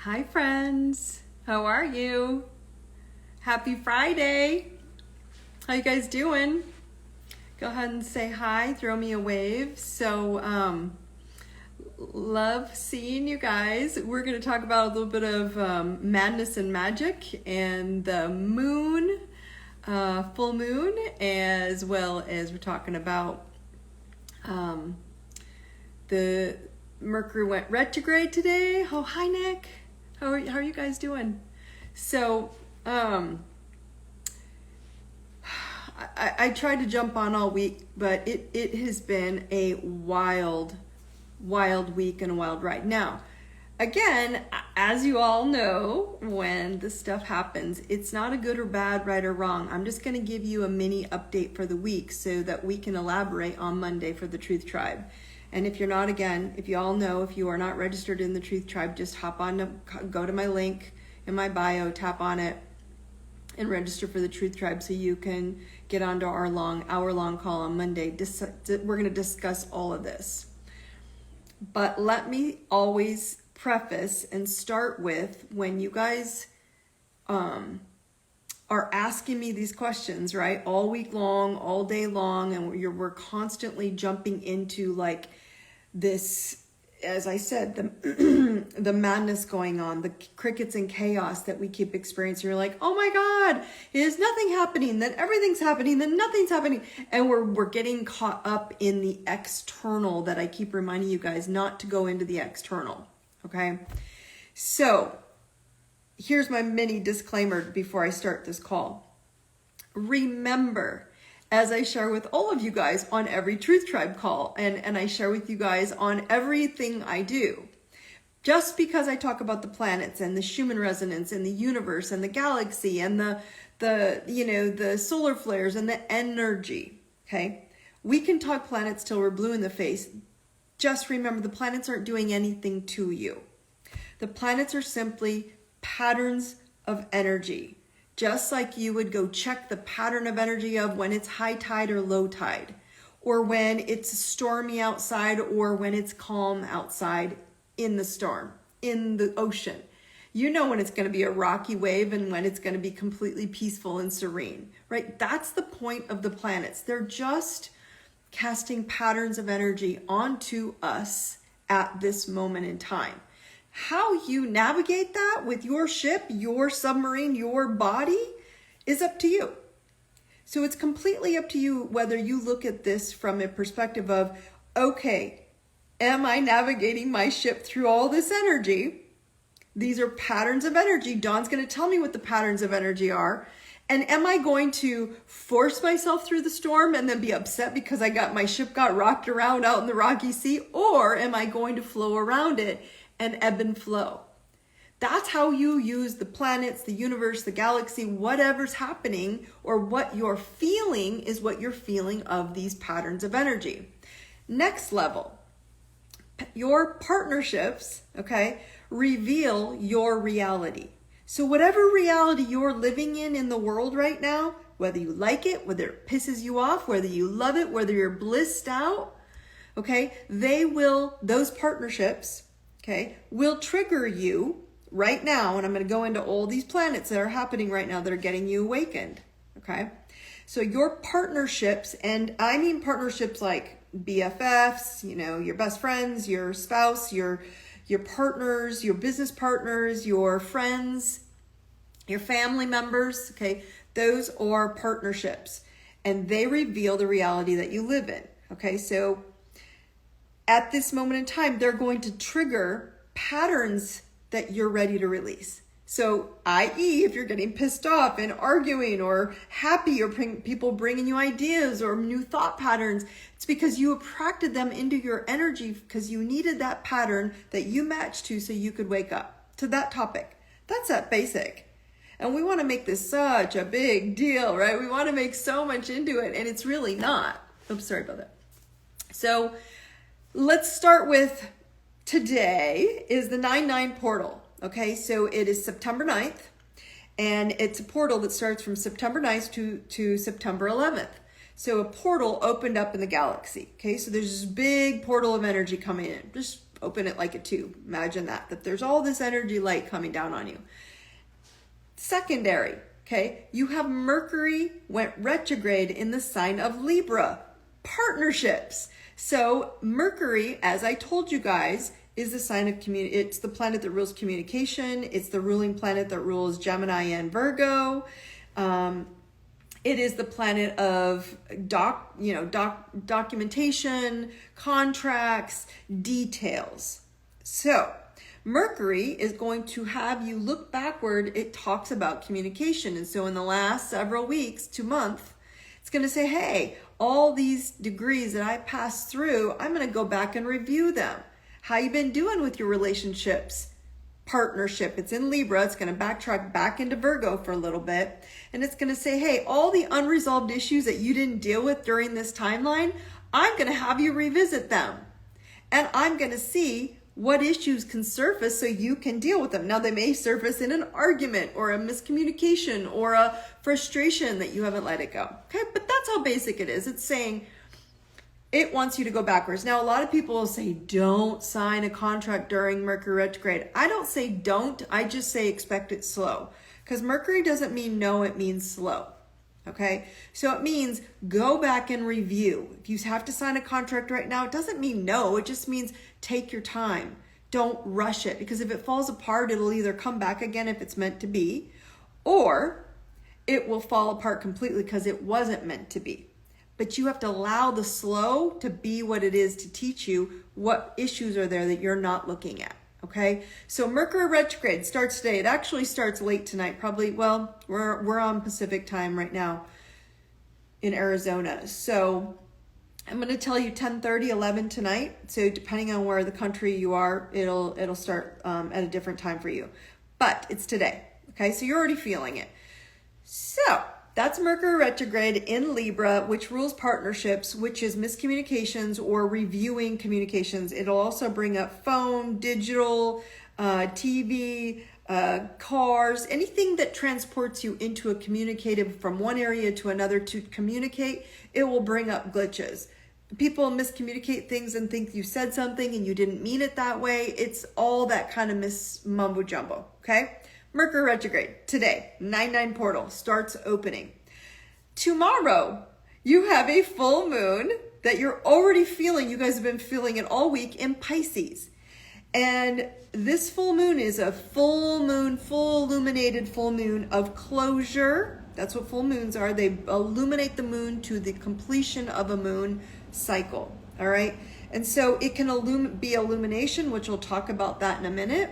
Hi friends, how are you? Happy Friday. How you guys doing? Go ahead and say hi, throw me a wave. Love seeing you guys. We're going to talk about a little bit of madness and magic and the moon, full moon, as well as we're talking about the Mercury went retrograde today. Oh, hi Nick. How are you guys doing? So, I tried to jump on all week, but it has been a wild week and a wild ride. Now, again, as you all know, when this stuff happens, it's not a good or bad, right or wrong. I'm just going to give you a mini update for the week so that we can elaborate on Monday for the Truth Tribe. And if you're not, again, if you all know, if you are not registered in the Truth Tribe, just go to my link in my bio, tap on it, and register for the Truth Tribe so you can get onto our hour-long call on Monday. We're going to discuss all of this. But let me always preface and start with, when you guys are asking me these questions, right, all week long, all day long, and we're constantly jumping into like this, as I said, the madness going on, the crickets and chaos that we keep experiencing. You're like, oh my God, is nothing happening? Then everything's happening, then nothing's happening. And we're getting caught up in the external that I keep reminding you guys not to go into the external, okay? So here's my mini disclaimer before I start this call. Remember, as I share with all of you guys on every Truth Tribe call, and I share with you guys on everything I do, just because I talk about the planets and the Schumann resonance and the universe and the galaxy and the solar flares and the energy, okay? We can talk planets till we're blue in the face. Just remember, the planets aren't doing anything to you. The planets are simply patterns of energy. Just like you would go check the pattern of energy of when it's high tide or low tide, or when it's stormy outside, or when it's calm outside in the storm, in the ocean. You know when it's going to be a rocky wave and when it's going to be completely peaceful and serene, right? That's the point of the planets. They're just casting patterns of energy onto us at this moment in time. How you navigate that with your ship, your submarine, your body is up to you. So it's completely up to you whether you look at this from a perspective of, okay, am I navigating my ship through all this energy? These are patterns of energy. Dawn's going to tell me what the patterns of energy are. And am I going to force myself through the storm and then be upset because my ship got rocked around out in the rocky sea? Or am I going to flow around it and ebb and flow? That's how you use the planets, the universe, the galaxy, whatever's happening, or what you're feeling is what you're feeling of these patterns of energy. Next level, your partnerships, okay, reveal your reality. So whatever reality you're living in the world right now, whether you like it, whether it pisses you off, whether you love it, whether you're blissed out, okay, those partnerships, okay, will trigger you right now. And I'm going to go into all these planets that are happening right now that are getting you awakened, okay? So your partnerships, and I mean partnerships like BFFs, your best friends, your spouse, your partners, your business partners, your friends, your family members, okay? Those are partnerships, and they reveal the reality that you live in, okay? So at this moment in time, they're going to trigger patterns that you're ready to release. So, i.e., if you're getting pissed off and arguing or happy, or people bringing you ideas or new thought patterns, it's because you attracted them into your energy because you needed that pattern that you matched to so you could wake up to that topic. That's that basic. And we want to make this such a big deal, right? We want to make so much into it, and it's really not. Oops, sorry about that. So let's start with today is the 9/9 portal. Okay, so it is September 9th, and it's a portal that starts from September 9th to September 11th. So a portal opened up in the galaxy. Okay, so there's this big portal of energy coming in, just Open it like a tube. Imagine that there's all this energy light coming down on you. Secondary, okay? You have Mercury went retrograde in the sign of Libra. Partnerships. So Mercury, as I told you guys, is the sign of it's the planet that rules communication. It's the ruling planet that rules Gemini and Virgo. It is the planet of documentation, contracts, details. So Mercury is going to have you look backward. It talks about communication. And so in the last several weeks to month, it's going to say, hey, all these degrees that I passed through, I'm going to go back and review them. How you been doing with your relationships? Partnership. It's in Libra. It's going to backtrack back into Virgo for a little bit. And it's going to say, hey, all the unresolved issues that you didn't deal with during this timeline, I'm going to have you revisit them. And I'm going to see what issues can surface so you can deal with them. Now, they may surface in an argument or a miscommunication or a frustration that you haven't let it go. Okay, but that's how basic it is. It's saying it wants you to go backwards. Now, a lot of people will say, don't sign a contract during Mercury retrograde. I don't say don't. I just say expect it slow. Because Mercury doesn't mean no, it means slow. Okay, so it means go back and review. If you have to sign a contract right now, it doesn't mean no. It just means take your time. Don't rush it, because if it falls apart, it'll either come back again if it's meant to be, or it will fall apart completely because it wasn't meant to be. But you have to allow the slow to be what it is to teach you what issues are there that you're not looking at. Okay, so Mercury retrograde starts today. It actually starts late tonight, probably. Well, we're on Pacific time right now in Arizona. So I'm going to tell you 10:30, 11 tonight. So depending on where the country you are, it'll start at a different time for you. But it's today. Okay, so you're already feeling it. So that's Mercury retrograde in Libra, which rules partnerships, which is miscommunications or reviewing communications. It'll also bring up phone, digital, TV, cars, anything that transports you into a communicative from one area to another to communicate. It will bring up glitches. People miscommunicate things and think you said something and you didn't mean it that way. It's all that kind of mumbo jumbo. Okay. Mercury retrograde today, 9/9 portal starts opening. Tomorrow, you have a full moon that you're already feeling. You guys have been feeling it all week in Pisces. And this full moon is a full moon, full illuminated full moon of closure. That's what full moons are. They illuminate the moon to the completion of a moon cycle. All right. And so it can be illumination, which we'll talk about that in a minute.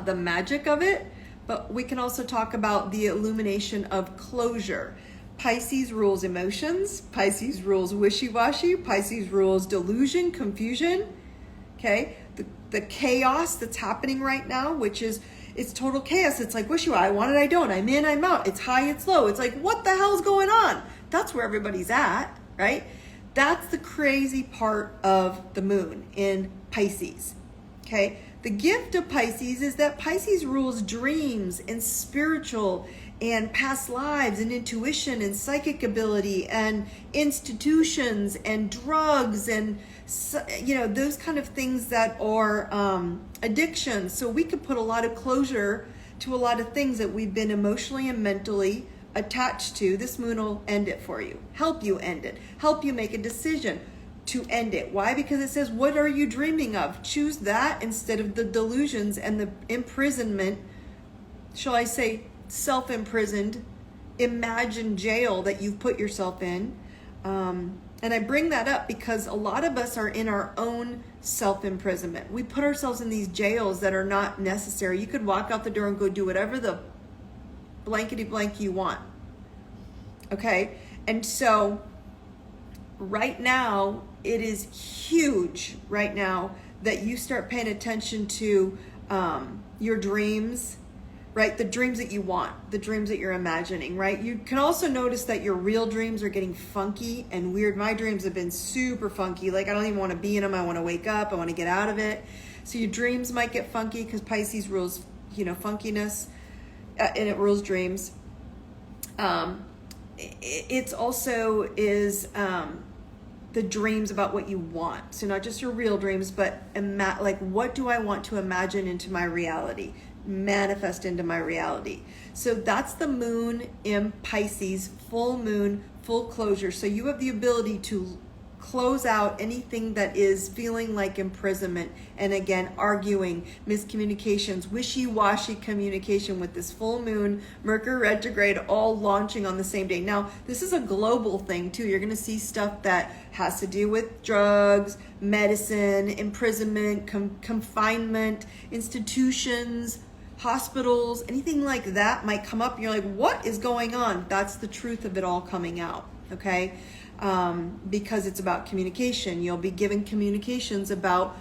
The magic of it, but we can also talk about the illumination of closure. Pisces rules emotions. Pisces rules wishy-washy. Pisces rules delusion, confusion. Okay, the chaos that's happening right now, which is, it's total chaos. It's like wishy-washy. I want it, I don't. I'm in, I'm out. It's high, it's low. It's like, what the hell's going on? That's where everybody's at, right? That's the crazy part of the moon in Pisces. Okay. The gift of Pisces is that Pisces rules dreams and spiritual and past lives and intuition and psychic ability and institutions and drugs and, those kind of things that are addictions. So we could put a lot of closure to a lot of things that we've been emotionally and mentally attached to. This moon will end it for you, help you end it, help you make a decision to end it. Why? Because it says, what are you dreaming of? Choose that instead of the delusions and the imprisonment, shall I say, self-imprisoned, imagined jail that you've put yourself in. And I bring that up because a lot of us are in our own self-imprisonment. We put ourselves in these jails that are not necessary. You could walk out the door and go do whatever the blankety blank you want. Okay? And so right now, it is huge right now that you start paying attention to your dreams, right? The dreams that you want, the dreams that you're imagining, right? You can also notice that your real dreams are getting funky and weird. My dreams have been super funky. Like, I don't even want to be in them. I want to wake up. I want to get out of it. So your dreams might get funky because Pisces rules, funkiness, and it rules dreams. It's also is... the dreams about what you want. So not just your real dreams, but like, what do I want to imagine into my reality, manifest into my reality? So that's the moon in Pisces, full moon, full closure. So you have the ability to close out anything that is feeling like imprisonment, and again, arguing, miscommunications, wishy-washy communication with this full moon, Mercury retrograde, all launching on the same day. Now, this is a global thing too. You're going to see stuff that has to do with drugs, medicine, imprisonment, confinement, institutions, hospitals, anything like that might come up and you're like, what is going on? That's the truth of it all coming out, okay? Because it's about communication. You'll be given communications about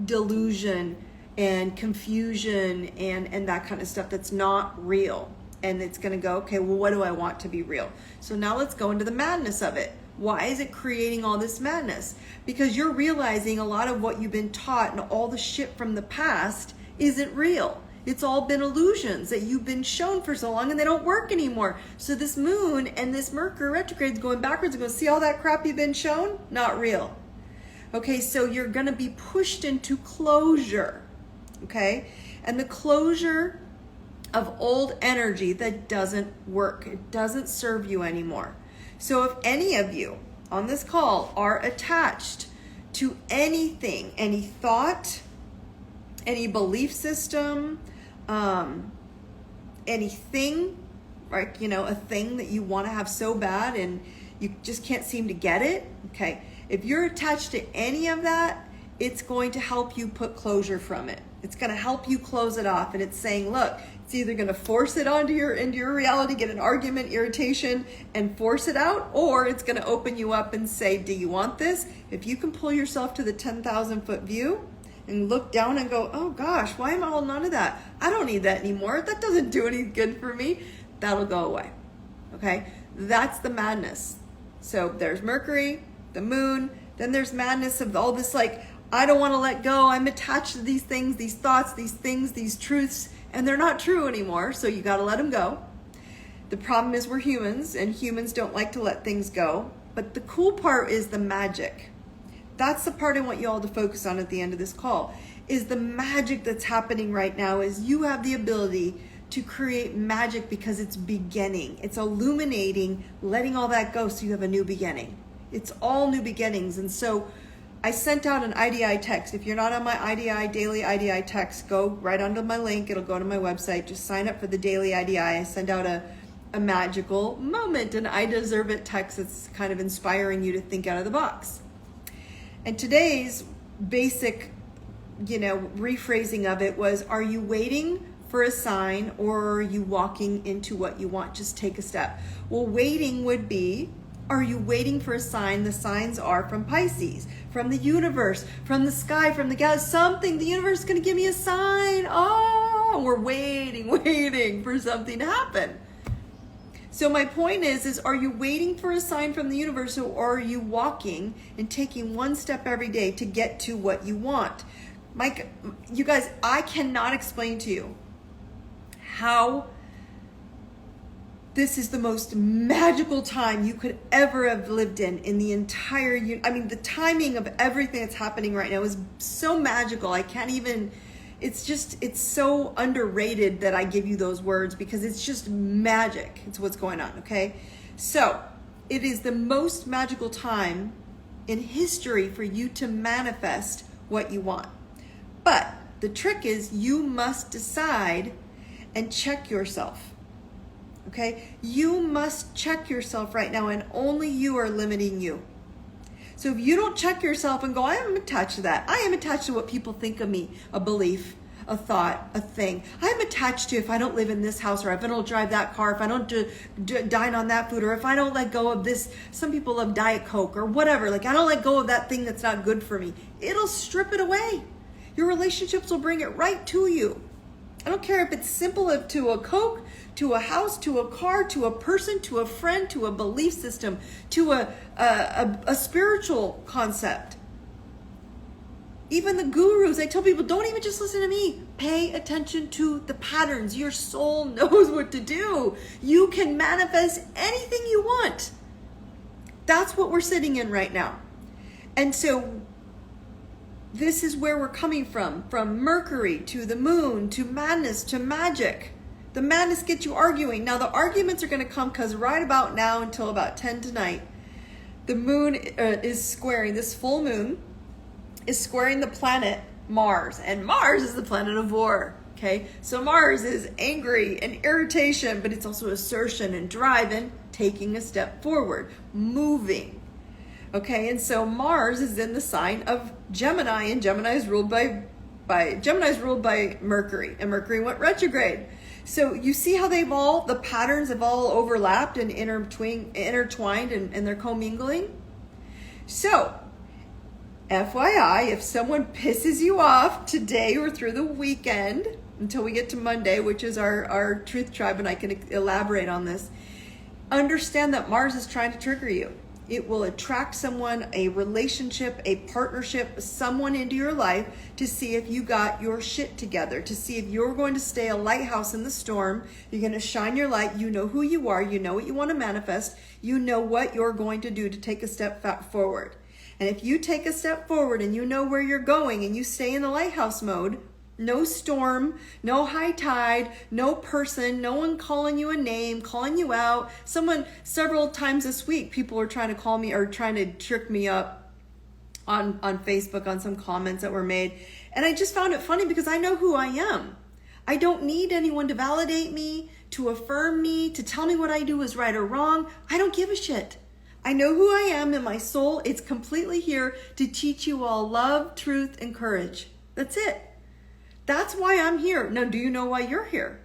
delusion and confusion and that kind of stuff that's not real. And it's going to go, okay, well, what do I want to be real? So now let's go into the madness of it. Why is it creating all this madness? Because you're realizing a lot of what you've been taught and all the shit from the past isn't real. It's all been illusions that you've been shown for so long, and they don't work anymore. So this moon and this Mercury retrograde is going backwards and going, see all that crap you've been shown? Not real. Okay, so you're going to be pushed into closure. Okay? And the closure of old energy that doesn't work. It doesn't serve you anymore. So if any of you on this call are attached to anything, any thought, any belief system, anything, right? You know, a thing that you want to have so bad and you just can't seem to get it. Okay. If you're attached to any of that, it's going to help you put closure from it. It's going to help you close it off. And it's saying, look, it's either going to force it into your reality, get an argument, irritation, and force it out, or it's going to open you up and say, do you want this? If you can pull yourself to the 10,000 foot view and look down and go, oh gosh, why am I holding on to that? I don't need that anymore. That doesn't do any good for me. That'll go away. Okay? That's the madness. So there's Mercury, the moon, then there's madness of all this, like, I don't want to let go. I'm attached to these things, these thoughts, these things, these truths, and they're not true anymore. So you got to let them go. The problem is we're humans, and humans don't like to let things go. But the cool part is the magic. That's the part I want you all to focus on at the end of this call, is the magic that's happening right now. Is you have the ability to create magic because it's beginning. It's illuminating, letting all that go so you have a new beginning. It's all new beginnings. And so I sent out an IDI text. If you're not on my IDI, daily IDI text, go right onto my link. It'll go to my website. Just sign up for the daily IDI. I send out a magical moment, and I deserve it text that's kind of inspiring you to think out of the box. And today's basic, rephrasing of it was, are you waiting for a sign or are you walking into what you want? Just take a step. Well, waiting would be, are you waiting for a sign? The signs are from Pisces, from the universe, from the sky, from the galaxy, something. The universe is going to give me a sign. Oh, we're waiting for something to happen. So my point is are you waiting for a sign from the universe, or are you walking and taking one step every day to get to what you want? Mike, you guys, I cannot explain to you how this is the most magical time you could ever have lived in the entire, the timing of everything that's happening right now is so magical. I can't even, it's so underrated that I give you those words because it's just magic. It's what's going on, okay? So it is the most magical time in history for you to manifest what you want. But the trick is you must decide and check yourself. Okay, you must check yourself right now, and only you are limiting you. So if you don't check yourself and go, I am attached to that. I am attached to what people think of me, a belief, a thought, a thing. I am attached to if I don't live in this house, or if I don't drive that car, if I don't dine on that food, or if I don't let go of this. Some people love Diet Coke or whatever. Like, I don't let go of that thing that's not good for me. It'll strip it away. Your relationships will bring it right to you. I don't care if it's simple to a Coke, to a house, to a car, to a person, to a friend, to a belief system, to a spiritual concept. Even the gurus, I tell people, don't even just listen to me. Pay attention to the patterns. Your soul knows what to do. You can manifest anything you want. That's what we're sitting in right now. And so this is where we're coming from Mercury to the moon to madness to magic. The madness gets you arguing. Now the arguments are going to come because right about now until about 10 tonight, the moon is squaring, this full moon is squaring the planet Mars. And Mars is the planet of war. Okay, so Mars is angry and irritation, but it's also assertion and drive and taking a step forward, moving. Okay, and so Mars is in the sign of Gemini, and Gemini is ruled by Mercury, and Mercury went retrograde. So you see how the patterns have all overlapped and intertwined and they're commingling? So, FYI, if someone pisses you off today or through the weekend, until we get to Monday, which is our Truth Tribe, and I can elaborate on this, understand that Mars is trying to trigger you. It will attract someone, a relationship, a partnership, someone into your life to see if you got your shit together, to see if you're going to stay a lighthouse in the storm. You're going to shine your light. You know who you are. You know what you want to manifest. You know what you're going to do to take a step forward. And if you take a step forward and you know where you're going and you stay in the lighthouse mode, no storm, no high tide, no person, no one calling you a name, calling you out. Someone, several times this week, people were trying to call me or trying to trick me up on Facebook on some comments that were made. And I just found it funny because I know who I am. I don't need anyone to validate me, to affirm me, to tell me what I do is right or wrong. I don't give a shit. I know who I am in my soul. It's completely here to teach you all love, truth, and courage. That's it. That's why I'm here. Now, do you know why you're here?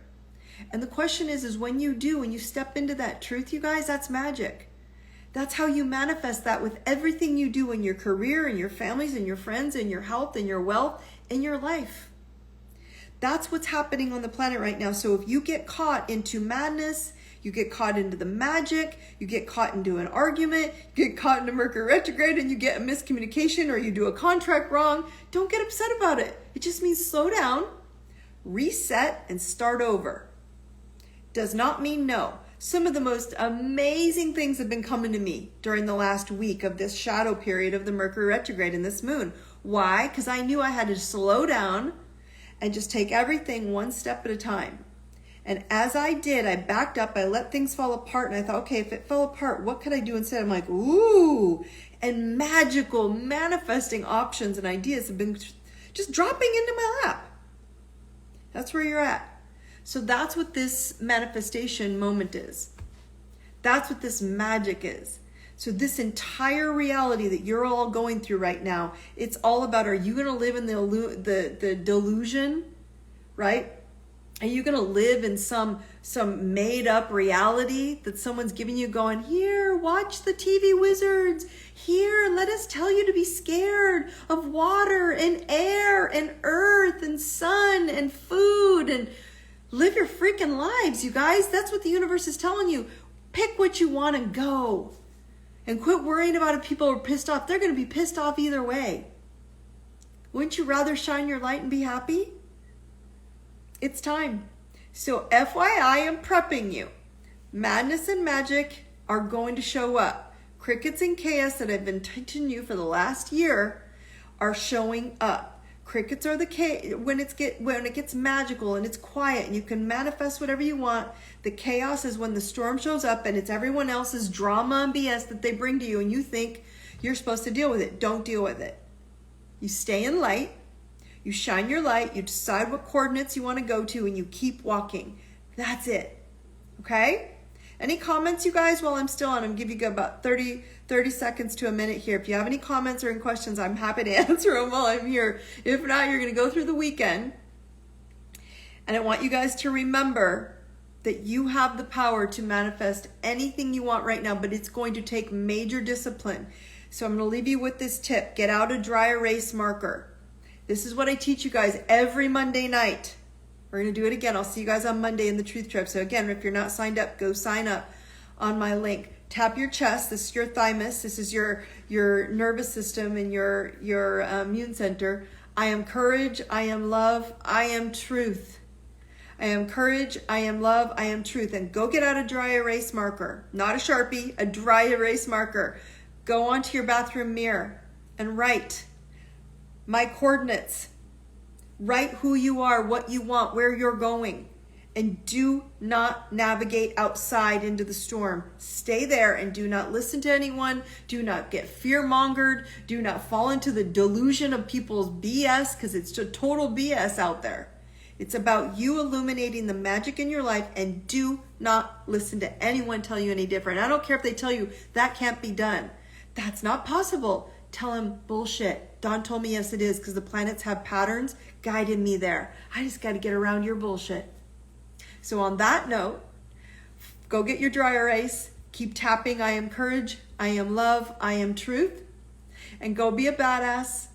And the question is when you do, when you step into that truth, you guys, that's magic. That's how you manifest that with everything you do in your career, in your families, in your friends, in your health, in your wealth, in your life. That's what's happening on the planet right now. So if you get caught into madness, you get caught into the magic, you get caught into an argument, you get caught into Mercury retrograde and you get a miscommunication or you do a contract wrong, don't get upset about it. It just means slow down, reset, and start over. Does not mean no. Some of the most amazing things have been coming to me during the last week of this shadow period of the Mercury retrograde and this moon. Why? Because I knew I had to slow down and just take everything one step at a time. And as I did, I backed up, I let things fall apart, and I thought, okay, if it fell apart, what could I do instead? I'm like, ooh, and magical manifesting options and ideas have been just dropping into my lap. That's where you're at. So that's what this manifestation moment is. That's what this magic is. So this entire reality that you're all going through right now, it's all about, are you going to live in the delusion, right? Are you going to live in some made up reality that someone's giving you going, here, watch the TV wizards. Here, let us tell you to be scared of water and air and earth and sun and food and live your freaking lives, you guys. That's what the universe is telling you. Pick what you want and go. And quit worrying about if people are pissed off. They're going to be pissed off either way. Wouldn't you rather shine your light and be happy? It's time. So FYI, I'm prepping you. Madness and magic are going to show up. Crickets and chaos that I've been teaching you for the last year are showing up. Crickets are when it gets magical and it's quiet and you can manifest whatever you want. The chaos is when the storm shows up and it's everyone else's drama and BS that they bring to you and you think you're supposed to deal with it. Don't deal with it. You stay in light. You shine your light, you decide what coordinates you want to go to, and you keep walking. That's it. Okay? Any comments, you guys, while I'm still on? I'm going to give you about 30 seconds to a minute here. If you have any comments or any questions, I'm happy to answer them while I'm here. If not, you're going to go through the weekend. And I want you guys to remember that you have the power to manifest anything you want right now, but it's going to take major discipline. So I'm going to leave you with this tip. Get out a dry erase marker. This is what I teach you guys every Monday night. We're going to do it again. I'll see you guys on Monday in the Truth Tribe. So again, if you're not signed up, go sign up on my link. Tap your chest. This is your thymus. This is your nervous system and your immune center. I am courage. I am love. I am truth. I am courage, I am love, I am truth. And go get out a dry erase marker, not a Sharpie, a dry erase marker. Go onto your bathroom mirror and write my coordinates. Write who you are, what you want, where you're going. And do not navigate outside into the storm. Stay there and do not listen to anyone. Do not get fear-mongered. Do not fall into the delusion of people's BS, because it's a total BS out there. It's about you illuminating the magic in your life, and do not listen to anyone tell you any different. I don't care if they tell you that can't be done. That's not possible. Tell them bullshit. Dawn told me yes it is, because the planets have patterns guiding me there. I just got to get around your bullshit. So on that note, go get your dry erase. Keep tapping I am courage, I am love, I am truth. And go be a badass.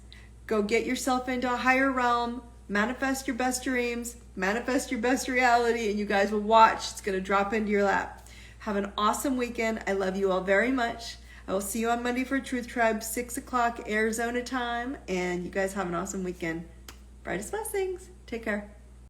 Go get yourself into a higher realm. Manifest your best dreams, manifest your best reality, and you guys will watch. It's going to drop into your lap. Have an awesome weekend. I love you all very much. I will see you on Monday for Truth Tribe, 6 o'clock Arizona time, and you guys have an awesome weekend. Brightest blessings. Take care.